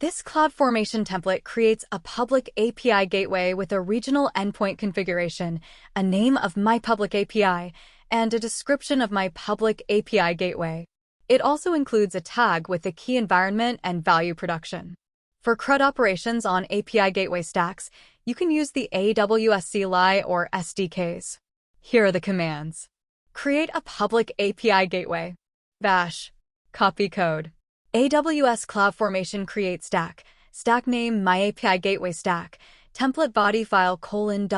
This CloudFormation template creates a public API gateway with a regional endpoint configuration, a name of my public API, and a description of my public API gateway. It also includes a tag with the key environment and value production. For CRUD operations on API gateway stacks, you can use the AWS CLI or SDKs. Here are the commands. Create a public API gateway. Bash. Copy code. AWS CloudFormation create stack. Stack name my API gateway stack. Template body file : /API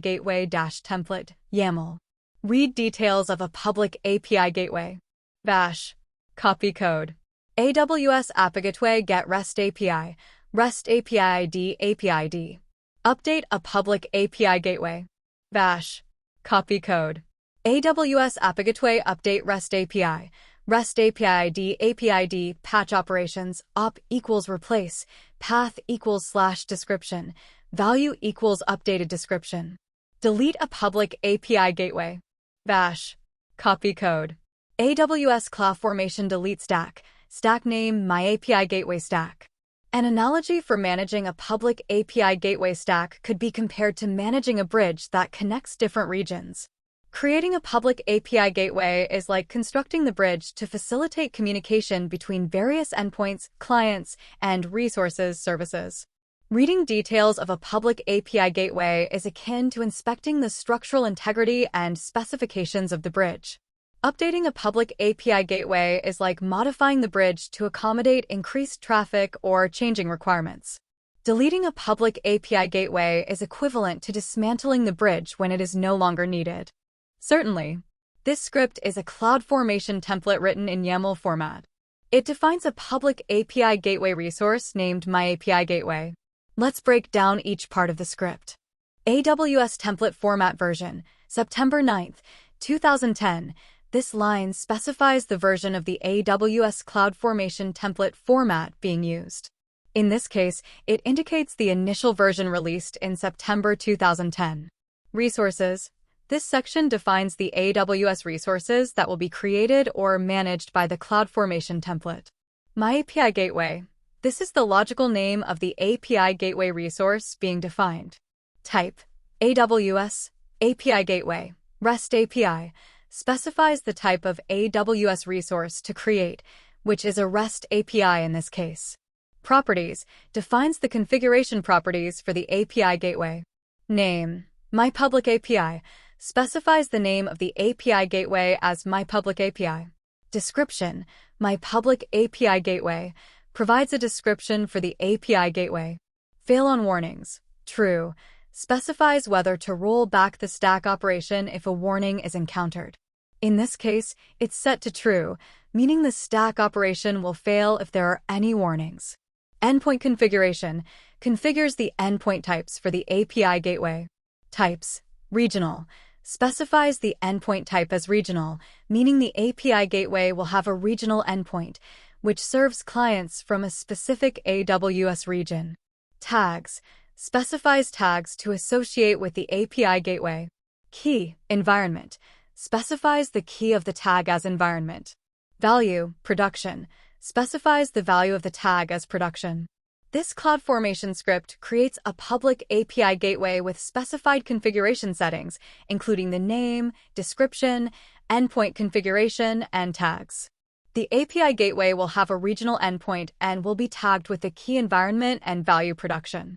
gateway -template YAML. Read details of a public API gateway. Bash. Copy code. AWS API get REST API. REST API ID API ID. Update a public API gateway. Bash. Copy code. AWS API update REST API. REST API ID API ID patch operations op equals replace path equals /description value equals updated description. Delete a public API gateway. Bash. Copy code. AWS CloudFormation delete stack. Stack name my API gateway stack. An analogy for managing a public API gateway stack could be compared to managing a bridge that connects different regions. Creating a public API gateway is like constructing the bridge to facilitate communication between various endpoints, clients, and resources services. Reading details of a public API gateway is akin to inspecting the structural integrity and specifications of the bridge. Updating a public API gateway is like modifying the bridge to accommodate increased traffic or changing requirements. Deleting a public API gateway is equivalent to dismantling the bridge when it is no longer needed. Certainly, this script is a CloudFormation template written in YAML format. It defines a public API gateway resource named myAPIGateway. Let's break down each part of the script. AWS template format version, September 9, 2010. This line specifies the version of the AWS CloudFormation template format being used. In this case, it indicates the initial version released in September 2010. Resources. This section defines the AWS resources that will be created or managed by the CloudFormation template. myAPIGateway. This is the logical name of the API gateway resource being defined. Type. AWS. API gateway. REST API. Specifies the type of AWS resource to create, which is a REST API in this case. Properties. Defines the configuration properties for the API gateway. Name. myPublicAPI. Specifies the name of the API gateway as myPublicAPI. Description. myPublicAPIGateway. Provides a description for the API gateway. Fail on warnings. True. Specifies whether to roll back the stack operation if a warning is encountered. In this case, it's set to true, meaning the stack operation will fail if there are any warnings. Endpoint configuration. Configures the endpoint types for the API gateway. Types. Regional. Specifies the endpoint type as regional, meaning the API gateway will have a regional endpoint, which serves clients from a specific AWS region. Tags. Specifies tags to associate with the API gateway. Key. Environment. Specifies the key of the tag as environment. Value. Production. Specifies the value of the tag as production. This CloudFormation script creates a public API gateway with specified configuration settings, including the name, description, endpoint configuration, and tags. The API gateway will have a regional endpoint and will be tagged with the key environment and value production.